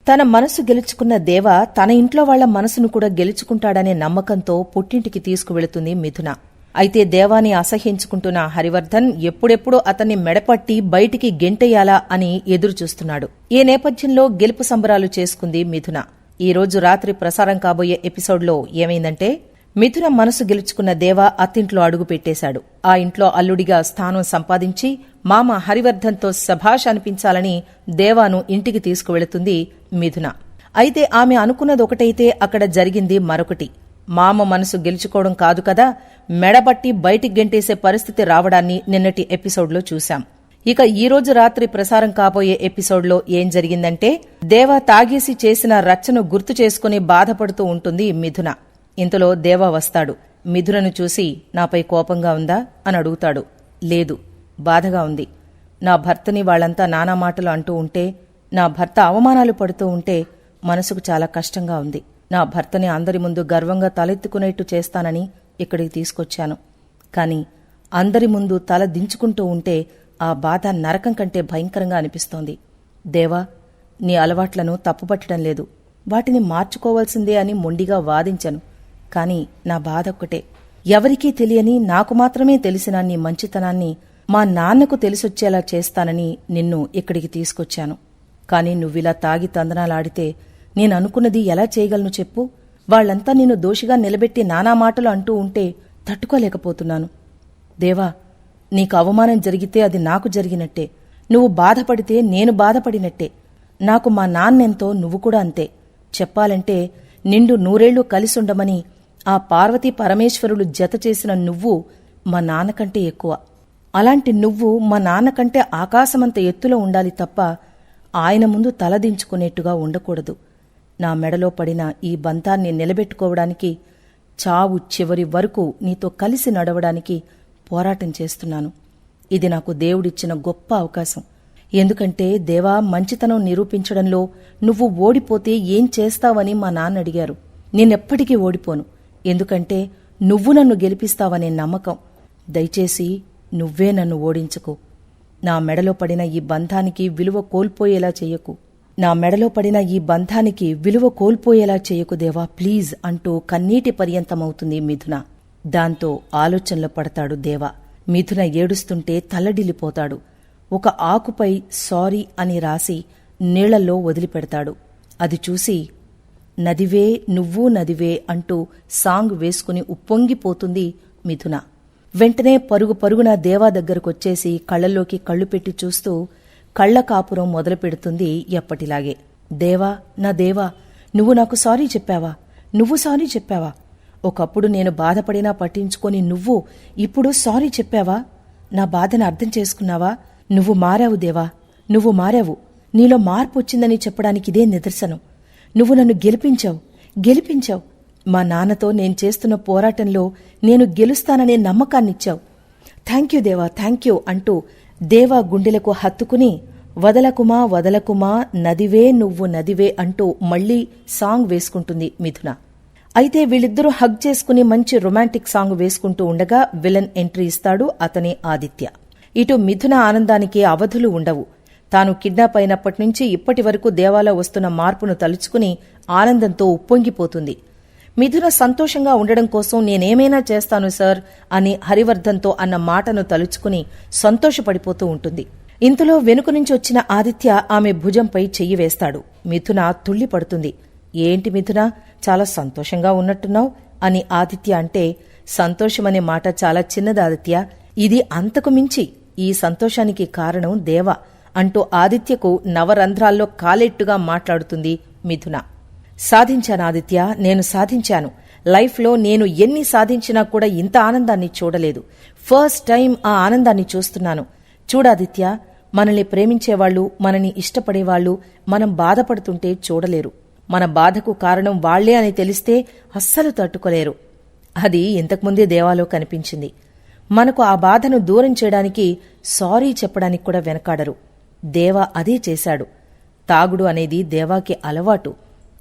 తన మనసు గెలుచుకున్న దేవ తన ఇంట్లో వాళ్ల మనసును కూడా గెలుచుకుంటాడనే నమ్మకంతో పుట్టింటికి తీసుకువెళుతుంది మిథున. అయితే దేవాని అసహ్యించుకుంటున్న హరివర్ధన్ ఎప్పుడెప్పుడు అతన్ని మెడపట్టి బయటికి గెంటేయాలా అని ఎదురుచూస్తున్నాడు. ఈ నేపథ్యంలో గెలుపు సంబరాలు చేసుకుంది మిథున. ఈ రోజు రాత్రి ప్రసారం కాబోయే ఎపిసోడ్లో ఏమైందంటే, మిథున మనసు గెలుచుకున్న దేవ అత్తింట్లో అడుగు పెట్టేశాడు. ఆ ఇంట్లో అల్లుడిగా స్థానం సంపాదించి మామ హరివర్ధన్తో శభాష్ అనిపించాలని దేవాను ఇంటికి తీసుకువెళుతుంది మిథున. అయితే ఆమె అనుకున్నదొకటైతే అక్కడ జరిగింది మరొకటి. మామ మనసు గెలుచుకోవడం కాదు కదా, మెడబట్టి బయటికి గెంటేసే పరిస్థితి రావడాన్ని నిన్నటి ఎపిసోడ్లో చూశాం. ఇక ఈ రోజు రాత్రి ప్రసారం కాబోయే ఎపిసోడ్లో ఏం జరిగిందంటే, దేవ తాగేసి చేసిన రచ్చను గుర్తు చేసుకుని బాధపడుతూ ఉంటుంది మిథున. ఇంతలో దేవ వస్తాడు. మిథునను చూసి నాపై కోపంగా ఉందా అని అడుగుతాడు. లేదు, బాధగా ఉంది. నా భర్తని వాళ్లంతా నానా మాటలు అంటూ ఉంటే, నా భర్త అవమానాలు పడుతూ ఉంటే మనసుకు చాలా కష్టంగా ఉంది. నా భర్తని అందరి ముందు గర్వంగా తలెత్తుకునేట్టు చేస్తానని ఇక్కడికి తీసుకొచ్చాను. కాని అందరి ముందు తల దించుకుంటూ ఉంటే ఆ బాధ నరకం కంటే భయంకరంగా అనిపిస్తోంది. దేవా, నీ అలవాట్లను తప్పుపట్టడం లేదు, వాటిని మార్చుకోవాల్సిందే అని మొండిగా వాదించను. కాని నా బాధ ఒక్కటే, ఎవరికీ తెలియని నాకు మాత్రమే తెలిసిన నీ మంచితనాన్ని మా నాన్నకు తెలిసొచ్చేలా చేస్తానని నిన్ను ఇక్కడికి తీసుకొచ్చాను. కాని నువ్విలా తాగి తందనాలాడితే నేననుకున్నది ఎలా చేయగలను చెప్పు? వాళ్లంతా నిన్ను దోషిగా నిలబెట్టి నానా మాటలు అంటూ ఉంటే తట్టుకోలేకపోతున్నాను. దేవా, నీకు అవమానం జరిగితే అది నాకు జరిగినట్టే. నువ్వు బాధపడితే నేను బాధపడినట్టే. నాకు మా నాన్నెంతో నువ్వు కూడా అంతే. చెప్పాలంటే నిండు నూరేళ్లు కలిసుండమని ఆ పార్వతీ పరమేశ్వరులు జత చేసిన నువ్వు మా నాన్నకంటే ఎక్కువ. అలాంటి నువ్వు మా నాన్నకంటే ఆకాశమంత ఎత్తులో ఉండాలి తప్ప ఆయన ముందు తలదించుకునేట్టుగా ఉండకూడదు. నా మెడలో పడిన ఈ బంధాన్ని నిలబెట్టుకోవడానికి, చావు చివరి వరకు నీతో కలిసి నడవడానికి పోరాటం చేస్తున్నాను. ఇది నాకు దేవుడిచ్చిన గొప్ప అవకాశం. ఎందుకంటే దేవా, మంచితనం నిరూపించడంలో నువ్వు ఓడిపోతే ఏం చేస్తావని మా నాన్న అడిగారు. నేనెప్పటికీ ఓడిపోను, ఎందుకంటే నువ్వు నన్ను గెలిపిస్తావనే నమ్మకం. దయచేసి నువ్వే నన్ను ఓడించకు. నా మెడలో పడిన ఈ బంధానికి విలువ కోల్పోయేలా చెయ్యకు. నా మెడలో పడిన ఈ బంధానికి విలువ కోల్పోయేలా చెయ్యకు దేవా, ప్లీజ్ అంటూ కన్నీటి పర్యంతమవుతుంది మిథున. దాంతో ఆలోచనలో పడతాడు దేవ. మిథున ఏడుస్తుంటే తల్లడిల్లిపోతాడు. ఒక ఆకుపై సారీ అని రాసి నీళ్లలో వదిలిపెడతాడు. అది చూసి నదివే నువ్వు నదివే అంటూ సాంగ్ వేసుకుని ఉప్పొంగిపోతుంది మిథున. వెంటనే పరుగు పరుగున దేవా దగ్గరకొచ్చేసి కళ్లలోకి కళ్ళు పెట్టి చూస్తూ కళ్ల కాపురం మొదలు పెడుతుంది ఎప్పటిలాగే. దేవా, నా దేవా, నువ్వు నాకు సారీ చెప్పావా? నువ్వు సారీ చెప్పావా? ఒకప్పుడు నేను బాధపడినా పట్టించుకొని నువ్వు ఇప్పుడు సారీ చెప్పావా? నా బాధను అర్థం చేసుకున్నావా? నువ్వు మారావు దేవా, నువ్వు మారావు. నీలో మార్పు వచ్చిందని చెప్పడానికి ఇదే నిదర్శనం. నువ్వు నన్ను గెలిపించావు. మా నాన్నతో నేను చేస్తున్న పోరాటంలో నేను గెలుస్తాననే నమ్మకాన్నిచ్చావు. థ్యాంక్యూ దేవా, థ్యాంక్యూ అంటూ దేవా గుండెలకు హత్తుకుని వదలకుమా నదివే నువ్వు నదివే అంటూ మళ్లీ సాంగ్ వేసుకుంటుంది మిథున. అయితే వీళ్ళిద్దరూ హగ్ చేసుకుని మంచి రొమాంటిక్ సాంగ్ వేసుకుంటూ ఉండగా విలన్ ఎంట్రీ ఇస్తాడు. అతనే ఆదిత్య. ఇటు మిథున ఆనందానికి అవధులు ఉండవు. తాను కిడ్నాప్ అయినప్పటినుంచి ఇప్పటి వరకు దేవాలో వస్తున్న మార్పును తలుచుకుని ఆనందంతో ఉప్పొంగిపోతుంది. మిథున సంతోషంగా ఉండడం కోసం నేనేమైనా చేస్తాను సార్ అని హరివర్ధన్తో అన్న మాటను తలుచుకుని సంతోషపడిపోతూ ఉంటుంది. ఇంతలో వెనుక నుంచి వచ్చిన ఆదిత్య ఆమె భుజంపై చెయ్యి వేస్తాడు. మిథున తుళ్లిపడుతుంది. ఏంటి మిథున, చాలా సంతోషంగా ఉన్నట్టున్నావు అని ఆదిత్య అంటే, సంతోషమనే మాట చాలా చిన్నది ఆదిత్య, ఇది అంతకు మించి. ఈ సంతోషానికి కారణం దేవ అంటూ ఆదిత్యకు నవరంధ్రాల్లో కాలెట్టుగా మాట్లాడుతుంది మిథున. సాధించాను ఆదిత్య, నేను సాధించాను. లైఫ్లో నేను ఎన్ని సాధించినా కూడా ఇంత ఆనందాన్ని చూడలేదు. ఫస్ట్ టైం ఆ ఆనందాన్ని చూస్తున్నాను. చూడాదిత్య, మనల్ని ప్రేమించేవాళ్లు, మనని ఇష్టపడేవాళ్లు మనం బాధపడుతుంటే చూడలేరు. మన బాధకు కారణం వాళ్లే అని తెలిస్తే అస్సలు తట్టుకోలేరు. అది ఇంతకుముందే దేవాలో కనిపించింది. మనకు ఆ బాధను దూరం చేయడానికి సారీ చెప్పడానికి కూడా వెనకాడరు. దేవా అదే చేశాడు. తాగుడు అనేది దేవాకి అలవాటు.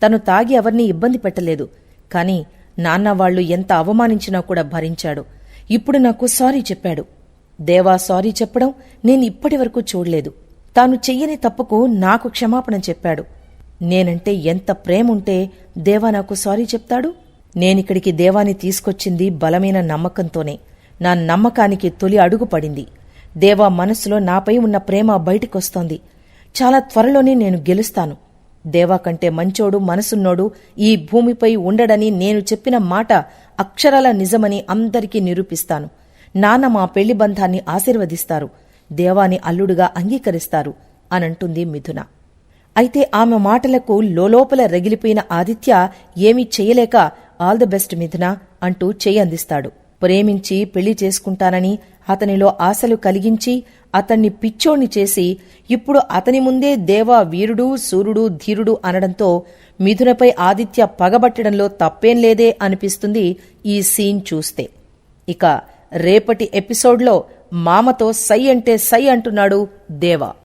తను తాగి ఎవరినీ ఇబ్బంది పెట్టలేదు. కాని నాన్న వాళ్లు ఎంత అవమానించినా కూడా భరించాడు. ఇప్పుడు నాకు సారీ చెప్పాడు. దేవా సారీ చెప్పడం నేను ఇప్పటివరకు చూడలేదు. తాను చెయ్యని తప్పుకు నాకు క్షమాపణ చెప్పాడు. నేనంటే ఎంత ప్రేముంటే దేవా నాకు సారీ చెప్తాడు? నేనిక్కడికి దేవాని తీసుకొచ్చింది బలమైన నమ్మకంతోనే. నా నమ్మకానికి తొలి అడుగు పడింది. దేవా మనసులో నాపై ఉన్న ప్రేమ బయటికొస్తోంది. చాలా త్వరలోనే నేను గెలుస్తాను. దేవా కంటే మంచోడు, మనసున్నోడు ఈ భూమిపై ఉండడని నేను చెప్పిన మాట అక్షరాల నిజమని అందరికీ నిరూపిస్తాను. నాన్న మా పెళ్లి బంధాన్ని ఆశీర్వదిస్తారు, దేవాని అల్లుడుగా అంగీకరిస్తారు అనంటుంది మిథున. అయితే ఆమె మాటలకు లోలోపల రగిలిపోయిన ఆదిత్య ఏమీ చెయ్యలేక ఆల్ ది బెస్ట్ మిథున అంటూ చెయ్యందిస్తాడు. ప్రేమించి పెళ్లి చేసుకుంటానని అతనిలో ఆశలు కలిగించి అతన్ని పిచ్చోణ్ణి చేసి ఇప్పుడు అతని ముందే దేవా వీరుడు, సూర్యుడు, ధీరుడు అనడంతో మిథునపై ఆదిత్య పగబట్టడంలో తప్పేం లేదే అనిపిస్తుంది ఈ సీన్ చూస్తే. ఇక రేపటి ఎపిసోడ్లో మామతో సై అంటే సై అంటున్నాడు దేవా.